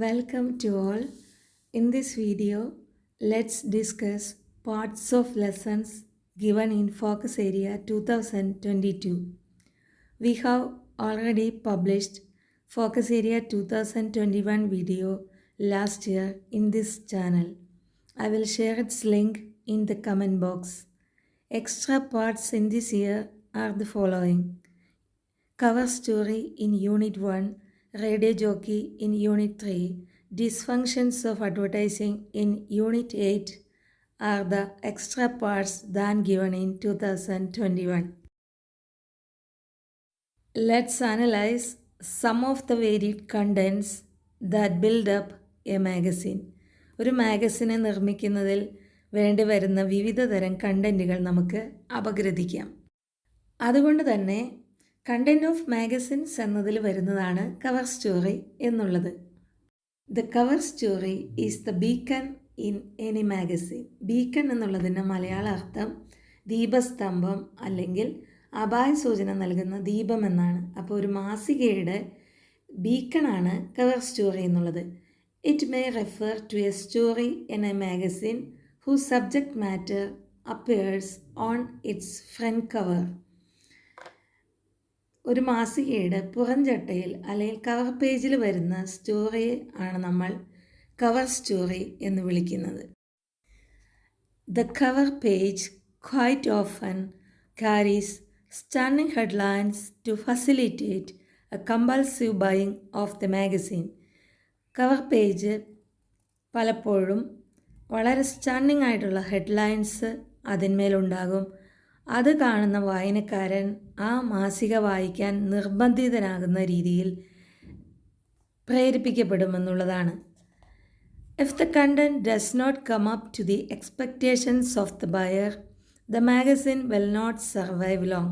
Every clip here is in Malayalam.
Welcome to all. In this video, let's discuss parts of lessons given in Focus Area 2022. We have already published Focus Area 2021 video last year in this channel. I will share its link in the comment box. Extra parts in this year are the following: cover story in Unit 1, radio jockey in Unit 3, dysfunctions of advertising in Unit 8 are the extra parts than given in 2021. Let's analyze some of the varied contents that build up a magazine. ഒരു മാഗസിനെ നിർമ്മിക്കുന്നതിൽ വേണ്ടി വരുന്ന വിവിധ തരം കണ്ടൻറ്റുകൾ നമുക്ക് അപഗ്രഥിക്കാം. അതുകൊണ്ട് തന്നെ കണ്ടൻറ് ഓഫ് മാഗസിൻസ് എന്നതിൽ വരുന്നതാണ് കവർ സ്റ്റോറി എന്നുള്ളത്. The cover story is the beacon in any magazine. Beacon എന്നുള്ളതിൻ്റെ മലയാള അർത്ഥം ദീപസ്തംഭം അല്ലെങ്കിൽ അപായ സൂചന നൽകുന്ന ദീപം എന്നാണ്. അപ്പോൾ ഒരു മാസികയുടെ ബീക്കണാണ് കവർ സ്റ്റോറി എന്നുള്ളത്. It may refer to a story in a magazine whose subject matter appears on its front cover. ഒരു മാസികയുടെ പുറംചട്ടയിൽ അല്ലെങ്കിൽ കവർ പേജിൽ വരുന്ന സ്റ്റോറിയെ ആണ് നമ്മൾ കവർ സ്റ്റോറി എന്ന് വിളിക്കുന്നത്. The cover page quite often carries stunning headlines to facilitate a compulsive buying of the magazine. Cover page പലപ്പോഴും വളരെ സ്റ്റണ്ണിങ് ആയിട്ടുള്ള ഹെഡ്ലൈൻസ് അതിന്മേലുണ്ടാകും. അത് കാണുന്ന വായനക്കാരൻ ആ മാസിക വായിക്കാൻ നിർബന്ധിതനാകുന്ന രീതിയിൽ പ്രേരിപ്പിക്കപ്പെടുമെന്നുള്ളതാണ്. If the content does not come up to the expectations of the buyer, the magazine will not survive long.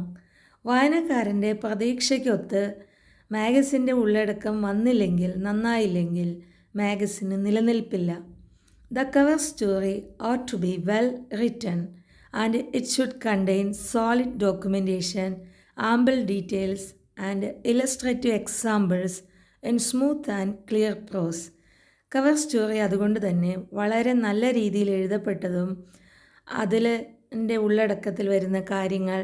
വായനക്കാരൻ്റെ പ്രതീക്ഷയ്ക്കൊത്ത് മാഗസിൻ്റെ ഉള്ളടക്കം നന്നായില്ലെങ്കിൽ മാഗസിന് നിലനിൽപ്പില്ല. The cover story ought to be well written and it should contain solid documentation, ample details and illustrative examples in smooth and clear prose. Cover story അതുകൊണ്ട് തന്നെ വളരെ നല്ല രീതിയിൽ എഴുതപ്പെട്ടതും അതിൻ്റെ ഉള്ളടക്കത്തിൽ വരുന്ന കാര്യങ്ങൾ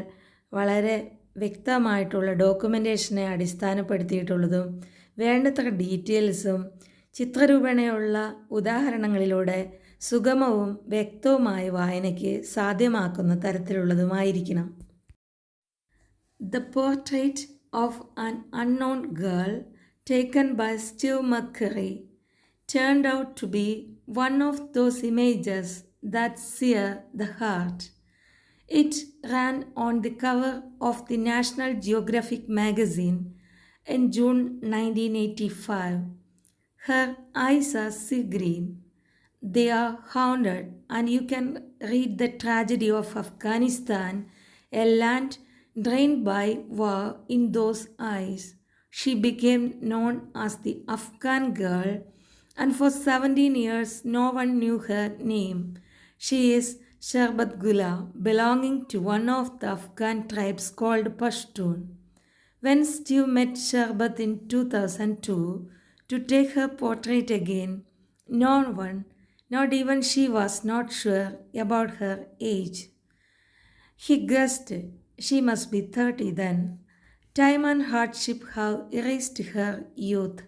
വളരെ വ്യക്തമായിട്ടുള്ള ഡോക്യുമെൻറ്റേഷനെ അടിസ്ഥാനപ്പെടുത്തിയിട്ടുള്ളതും വേണ്ടത്ര ഡീറ്റെയിൽസും ചിത്രരൂപേണയുള്ള ഉദാഹരണങ്ങളിലൂടെ സുഗമവും വ്യക്തവുമായ വായനയ്ക്ക് സാധ്യമാക്കുന്ന തരത്തിലുള്ളതുമായിരിക്കണം. The portrait of an unknown girl taken by Steve McCurry turned out to be one of those images that sear the heart. It ran on the cover of the National Geographic magazine in June 1985. Her eyes are sea green. They are haunted, and you can read the tragedy of Afghanistan, a land drained by war, in those eyes. She became known as the Afghan girl, and for 17 years no one knew her name. She is Sharbat Gula, belonging to one of the Afghan tribes called Pashtun. When Steve met Sharbat in 2002 to take her portrait again, no one, not even she, was not sure about her age. He guessed she must be 30 then. Time and hardship have erased her youth.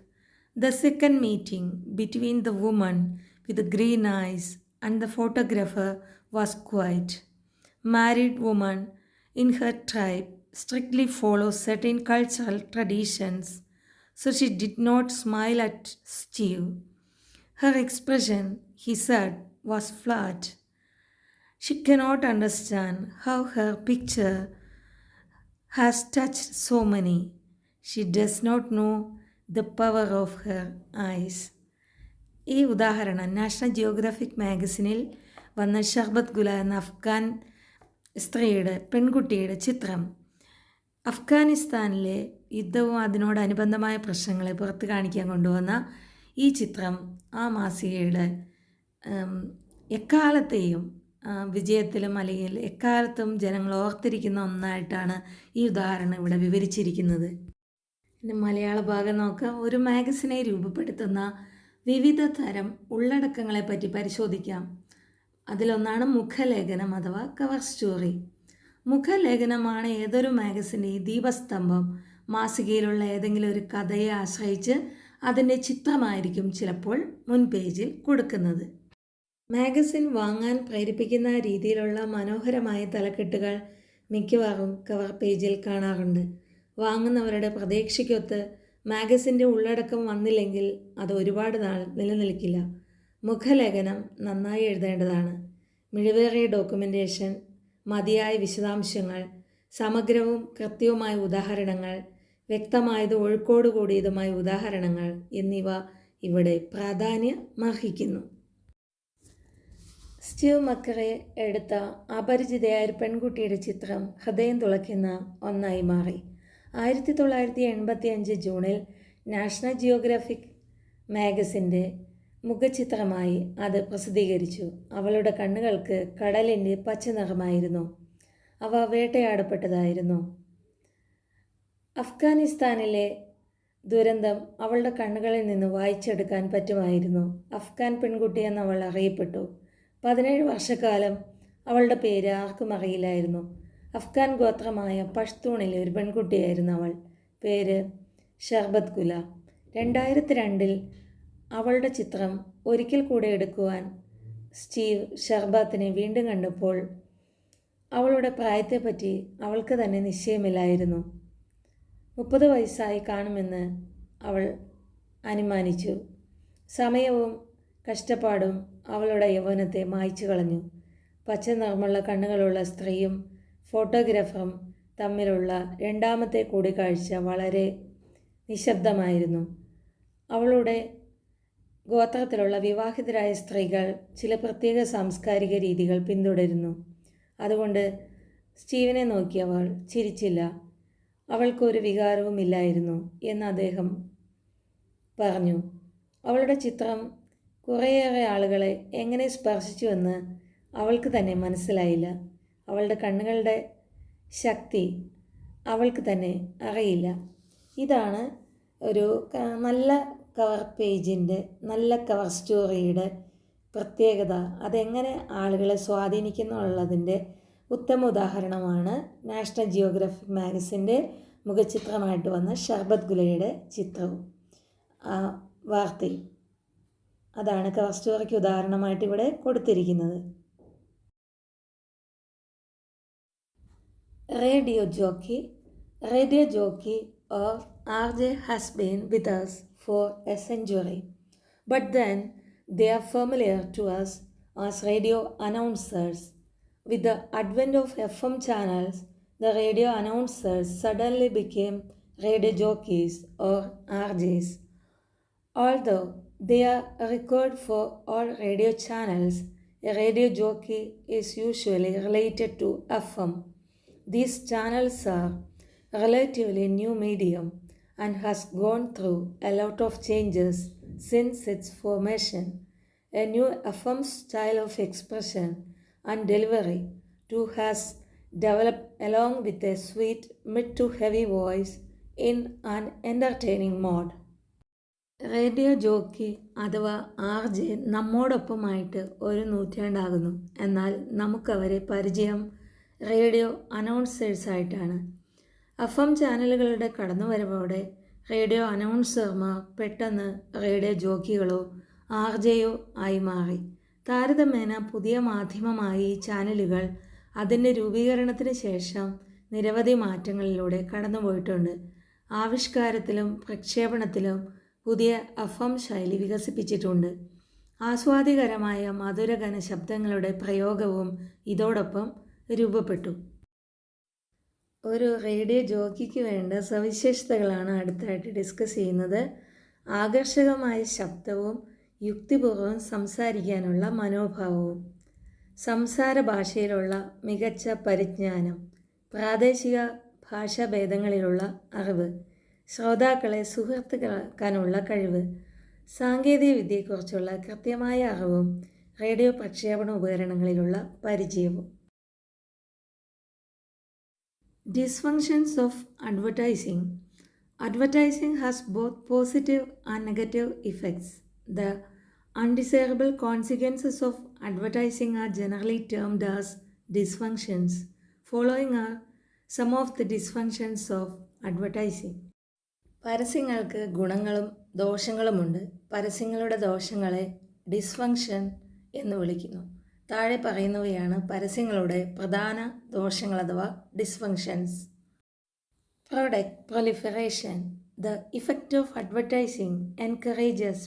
The second meeting between the woman with the green eyes and the photographer was quiet. Married woman in her tribe strictly follows certain cultural traditions, so she did not smile at Steve. Her expression, he said, was flat. She cannot understand how her picture has touched so many. She does not know the power of her eyes. ഈ ഉദാഹരണം നാഷണൽ ജിയോഗ്രാഫിക് മാഗസിനിൽ വന്ന ഷർബത്ത് ഗുല എന്ന അഫ്ഗാൻ സ്ത്രീയുടെ പെൺകുട്ടിയുടെ ചിത്രം അഫ്ഗാനിസ്ഥാനിലെ യുദ്ധവും അതിനോടനുബന്ധമായ പ്രശ്നങ്ങളെ പുറത്ത് കാണിക്കാൻ കൊണ്ടുവന്ന ഈ ചിത്രം ആ മാസികയുടെ എക്കാലത്തെയും വിജയത്തിലും അല്ലെങ്കിൽ എക്കാലത്തും ജനങ്ങൾ ഓർത്തിരിക്കുന്ന ഒന്നായിട്ടാണ് ഈ ഉദാഹരണം ഇവിടെ വിവരിച്ചിരിക്കുന്നത്. പിന്നെ മലയാള ഭാഗം നോക്കാം. ഒരു മാഗസിനെ രൂപപ്പെടുത്തുന്ന വിവിധ തരം ഉള്ളടക്കങ്ങളെപ്പറ്റി പരിശോധിക്കാം. അതിലൊന്നാണ് മുഖലേഖനം അഥവാ കവർ സ്റ്റോറി. മുഖലേഖനമാണ് ഏതൊരു മാഗസിൻ്റെയും ദീപസ്തംഭം. മാസികയിലുള്ള ഏതെങ്കിലും ഒരു കഥയെ ആശ്രയിച്ച് അതിൻ്റെ ചിത്രമായിരിക്കും ചിലപ്പോൾ മുൻ പേജിൽ കൊടുക്കുന്നത്. മാഗസിൻ വാങ്ങാൻ പ്രേരിപ്പിക്കുന്ന രീതിയിലുള്ള മനോഹരമായ തലക്കെട്ടുകൾ മിക്കവാറും കവർ പേജിൽ കാണാറുണ്ട്. വാങ്ങുന്നവരുടെ പ്രതീക്ഷയ്ക്കൊത്ത് മാഗസിൻ്റെ ഉള്ളടക്കം വന്നില്ലെങ്കിൽ അത് ഒരുപാട് നാൾ നിലനിൽക്കില്ല. മുഖലേഖനം നന്നായി എഴുതേണ്ടതാണ്. മിഴിവേറിയ ഡോക്യുമെൻറ്റേഷൻ, മതിയായ വിശദാംശങ്ങൾ, സമഗ്രവും കൃത്യവുമായ ഉദാഹരണങ്ങൾ, വ്യക്തമായതും ഒഴുക്കോട് കൂടിയതുമായ ഉദാഹരണങ്ങൾ എന്നിവ ഇവിടെ പ്രാധാന്യമർഹിക്കുന്നു. സ്റ്റീവ് മക്കറെ എടുത്ത അപരിചിതയായ ഒരു പെൺകുട്ടിയുടെ ചിത്രം ഹൃദയം തുളയ്ക്കുന്ന ഒന്നായി മാറി. 1985 ജൂണിൽ നാഷണൽ ജിയോഗ്രാഫിക് മാഗസിൻ്റെ മുഖചിത്രമായി അത് പ്രസിദ്ധീകരിച്ചു. അവളുടെ കണ്ണുകൾക്ക് കടലിൻ്റെ പച്ച നിറമായിരുന്നു. അവ വേട്ടയാടപ്പെട്ടതായിരുന്നു. അഫ്ഗാനിസ്ഥാനിലെ ദുരന്തം അവളുടെ കണ്ണുകളിൽ നിന്ന് വായിച്ചെടുക്കാൻ പറ്റുമായിരുന്നു. അഫ്ഗാൻ പെൺകുട്ടി എന്നവൾ അറിയപ്പെട്ടു. 17 വർഷക്കാലം അവളുടെ പേര് ആർക്കും അറിയില്ലായിരുന്നു. അഫ്ഗാൻ ഗോത്രമായ പഷ്തൂണിലെ ഒരു പെൺകുട്ടിയായിരുന്നു അവൾ. പേര് ഷർബത്ത് ഗുല. 2002 അവളുടെ ചിത്രം ഒരിക്കൽ കൂടെ എടുക്കുവാൻ സ്റ്റീവ് ഷർബത്തിനെ വീണ്ടും കണ്ടപ്പോൾ അവളുടെ പ്രായത്തെപ്പറ്റി അവൾക്ക് തന്നെ നിശ്ചയമില്ലായിരുന്നു. 30 വയസ്സായി കാണുമെന്ന് അവൾ അനുമാനിച്ചു. സമയവും കഷ്ടപ്പാടും അവളുടെ യൗവനത്തെ മായ്ച്ചു കളഞ്ഞു. പച്ച നിറമുള്ള കണ്ണുകളുള്ള സ്ത്രീയും ഫോട്ടോഗ്രാഫറും തമ്മിലുള്ള രണ്ടാമത്തെ കൂടിക്കാഴ്ച വളരെ നിശബ്ദമായിരുന്നു. അവളുടെ ഗോത്രത്തിലുള്ള വിവാഹിതരായ സ്ത്രീകൾ ചില പ്രത്യേക സാംസ്കാരിക രീതികൾ പിന്തുടരുന്നു. അതുകൊണ്ട് സ്റ്റീവിനെ നോക്കി അവൾ ചിരിച്ചില്ല. അവൾക്കൊരു വികാരവുമില്ലായിരുന്നു എന്ന് അദ്ദേഹം പറഞ്ഞു. അവളുടെ ചിത്രം കുറേയേറെ ആളുകളെ എങ്ങനെ സ്പർശിച്ചുവെന്ന് അവൾക്ക് തന്നെ മനസ്സിലായില്ല. അവളുടെ കണ്ണുകളുടെ ശക്തി അവൾക്ക് തന്നെ അറിയില്ല. ഇതാണ് ഒരു നല്ല കവർ പേജിൻ്റെ, നല്ല കവർ സ്റ്റോറിയുടെ പ്രത്യേകത. അതെങ്ങനെ ആളുകളെ സ്വാധീനിക്കുന്നു എന്നുള്ളതിൻ്റെ ഉത്തമ ഉദാഹരണമാണ് നാഷണൽ ജിയോഗ്രാഫിക് മാഗസിൻ്റെ മുഖചിത്രമായിട്ട് വന്ന ഷർബത്ത് ഗുലയുടെ ചിത്രവും വാർത്തയും. അതാണ് കവർ സ്റ്റോറിക്ക് ഉദാഹരണമായിട്ട് ഇവിടെ കൊടുത്തിരിക്കുന്നത്. Radio jockey or RJ has been with us for a century, but then they are familiar to us as radio announcers. With the advent of FM channels, the radio announcers suddenly became radio jockeys or RJs. Although they are required for all radio channels, a radio jockey is usually related to FM. These channels are relatively new medium and has gone through a lot of changes since its formation. A new FM style of expression and delivery too has developed along with a sweet mid to heavy voice in an entertaining mode. Radio jockey അഥവാ RJ നമ്മോടൊപ്പമായിട്ട് ഒരു നൂറ്റാണ്ടാകുന്നു. എന്നാൽ നമുക്കവരെ പരിചയം റേഡിയോ അനൗൺസേഴ്സായിട്ടാണ്. FM ചാനലുകളുടെ കടന്നുവരവോടെ റേഡിയോ അനൗൺസർമാർ പെട്ടെന്ന് റേഡിയോ ജോക്കികളോ RJയോ ആയി മാറി. താരതമ്യേന പുതിയ മാധ്യമമായി ഈ ചാനലുകൾ അതിൻ്റെ രൂപീകരണത്തിന് ശേഷം നിരവധി മാറ്റങ്ങളിലൂടെ കടന്നുപോയിട്ടുണ്ട്. ആവിഷ്കാരത്തിലും പ്രക്ഷേപണത്തിലും പുതിയ FM ശൈലി വികസിപ്പിച്ചിട്ടുണ്ട്. ആസ്വാദികരമായ മധുരഗന ശബ്ദങ്ങളുടെ പ്രയോഗവും ഇതോടൊപ്പം രൂപപ്പെട്ടു. ഒരു റേഡിയോ ജോക്കിക്ക് വേണ്ട സവിശേഷതകളാണ് അടുത്തായിട്ട് ഡിസ്കസ് ചെയ്യുന്നത്. ആകർഷകമായ ശബ്ദവും യുക്തിപൂർവ്വം സംസാരിക്കാനുള്ള മനോഭാവവും, സംസാര ഭാഷയിലുള്ള മികച്ച പരിജ്ഞാനം, പ്രാദേശിക ഭാഷാഭേദങ്ങളിലുള്ള അറിവ്, ശ്രോതാക്കളെ സുഹൃത്തുക്കളാക്കാനുള്ള കഴിവ്, സാങ്കേതിക വിദ്യയെക്കുറിച്ചുള്ള കൃത്യമായ അറിവും റേഡിയോ പ്രക്ഷേപണ ഉപകരണങ്ങളിലുള്ള പരിചയവും. Dysfunctions of advertising. Advertising has both positive and negative effects. The undesirable consequences of advertising are generally termed as dysfunctions. Following are some of the dysfunctions of advertising. പരസ്യങ്ങൾക്ക് ഗുണങ്ങളും ദോഷങ്ങളുമുണ്ട്. പരസ്യങ്ങളുടെ ദോഷങ്ങളെ ഡിസ്ഫങ്ഷൻ എന്ന് വിളിക്കുന്നു. താഴെ പറയുന്നവയാണ് പരസ്യങ്ങളുടെ പ്രധാന ദോഷങ്ങൾ അഥവാ dysfunctions. Product proliferation. The effect of advertising encourages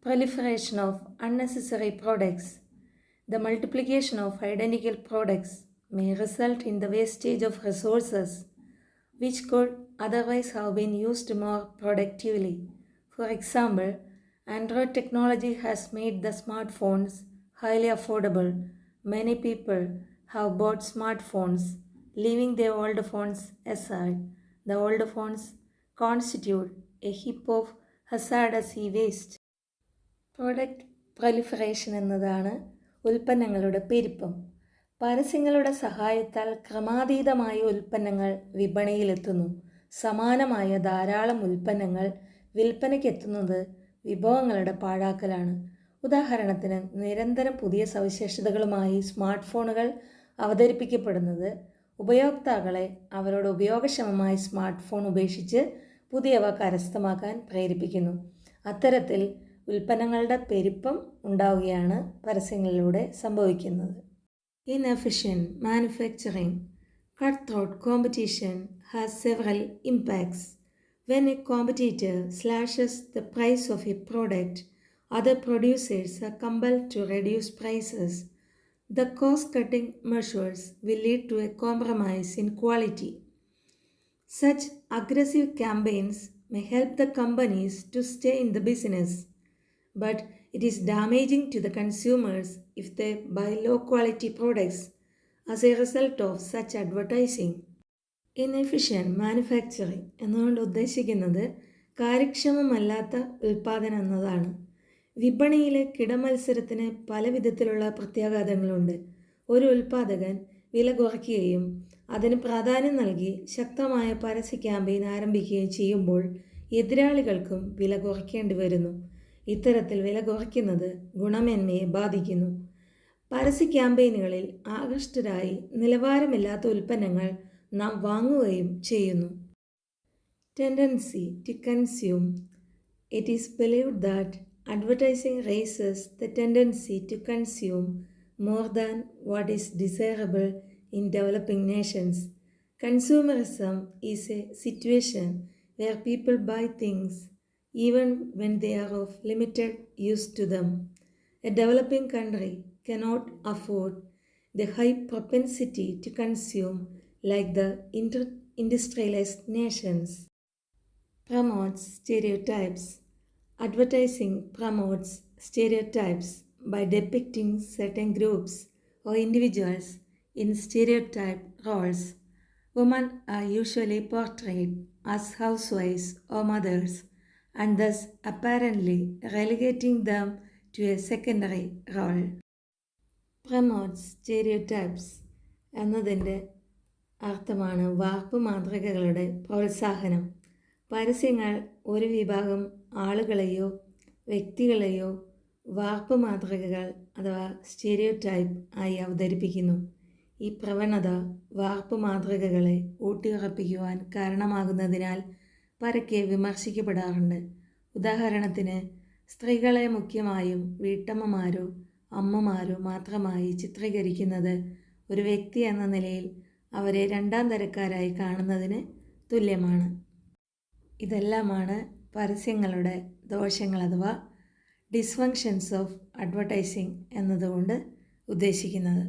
proliferation of unnecessary products. The multiplication of identical products may result in the wastage of resources which could otherwise have been used more productively. For example, Android technology has made the smartphones highly affordable. Many people have bought smartphones, leaving their old phones aside. The old phones constitute a heap of hazardous e-waste. Product proliferation എന്നതാണ് ഉൽപ്പന്നങ്ങളുടെ പെരുപ്പം. പരസ്യങ്ങളുടെ സഹായത്താൽ ക്രമാതീതമായ ഉൽപ്പന്നങ്ങൾ വിപണിയിലെത്തുന്നു. സമാനമായ ധാരാളം ഉൽപ്പന്നങ്ങൾ വിൽപ്പനയ്ക്കെത്തുന്നത് വിഭവങ്ങളുടെ പാഴാക്കലാണ്. ഉദാഹരണത്തിന്, നിരന്തരം പുതിയ സവിശേഷതകളുമായി സ്മാർട്ട് ഫോണുകൾ അവതരിപ്പിക്കപ്പെടുന്നത് ഉപയോക്താക്കളെ അവരുടെ ഉപയോഗക്ഷമമായ സ്മാർട്ട് ഫോൺ ഉപേക്ഷിച്ച് പുതിയവ കരസ്ഥമാക്കാൻ പ്രേരിപ്പിക്കുന്നു. അത്തരത്തിൽ ഉൽപ്പന്നങ്ങളുടെ പെരുപ്പം ഉണ്ടാവുകയാണ് പരസ്യങ്ങളിലൂടെ സംഭവിക്കുന്നത്. Inefficient manufacturing. Cutthroat competition has several impacts. When a competitor slashes the price of a product, other producers are compelled to reduce prices. The cost-cutting measures will lead to a compromise in quality. Such aggressive campaigns may help the companies to stay in the business, but it is damaging to the consumers if they buy low-quality products as a result of such advertising. Inefficient manufacturing എന്നുകൊണ്ട് ഉദ്ദേശിക്കുന്നത് കാര്യക്ഷമമല്ലാത്ത ഉൽപ്പാദനം എന്നതാണ്. വിപണിയിലെ കിടമത്സരത്തിന് പല വിധത്തിലുള്ള പ്രത്യാഘാതങ്ങളുണ്ട്. ഒരു ഉൽപ്പാദകൻ വില കുറയ്ക്കുകയും അതിന് പ്രാധാന്യം നൽകി ശക്തമായ പരസ്യ ക്യാമ്പയിൻ ആരംഭിക്കുകയും ചെയ്യുമ്പോൾ എതിരാളികൾക്കും വില കുറയ്ക്കേണ്ടി വരുന്നു. ഇത്തരത്തിൽ വില കുറയ്ക്കുന്നത് ഗുണമേന്മയെ ബാധിക്കുന്നു. പരസ്യ ക്യാമ്പയിനുകളിൽ ആകൃഷ്ടരായി നിലവാരമില്ലാത്ത ഉൽപ്പന്നങ്ങൾ നാം വാങ്ങുകയും ചെയ്യുന്നു. Tendency to consume. It is believed that advertising raises the tendency to consume more than what is desirable in developing nations. Consumerism is a situation where people buy things even when they are of limited use to them. A developing country cannot afford the high propensity to consume like the industrialized nations. Promotes stereotypes. Advertising promotes stereotypes by depicting certain groups or individuals in stereotype roles. Women are usually portrayed as housewives or mothers, and thus apparently relegating them to a secondary role. Promotes stereotypes എന്നതിൻ്റെ അർത്ഥമാണ് വാർപ്പ് മാതൃകകളുടെ പ്രോത്സാഹനം. പരസ്യങ്ങൾ ഒരു വിഭാഗം ആളുകളെയോ വ്യക്തികളെയോ വാർപ്പ് മാതൃകകൾ അഥവാ സ്റ്റീരിയോടൈപ്പ് ആയി അവതരിപ്പിക്കുന്നു. ഈ പ്രവണത വാർപ്പ് മാതൃകകളെ ഊട്ടിയുറപ്പിക്കുവാൻ കാരണമാകുന്നതിനാൽ പരക്കെ വിമർശിക്കപ്പെടാറുണ്ട്. ഉദാഹരണത്തിന്, സ്ത്രീകളെ മുഖ്യമായും വീട്ടമ്മമാരോ അമ്മമാരോ മാത്രമായി ചിത്രീകരിക്കുന്നത് ഒരു വ്യക്തി എന്ന നിലയിൽ അവരെ രണ്ടാം തരക്കാരായി കാണുന്നതിന് തുല്യമാണ്. ഇതെല്ലാമാണ് പരസ്യങ്ങളുടെ ദോഷങ്ങൾ അഥവാ ഡിസ്ഫങ്ഷൻസ് ഓഫ് അഡ്വർടൈസിങ് എന്നതുകൊണ്ട് ഉദ്ദേശിക്കുന്നത്.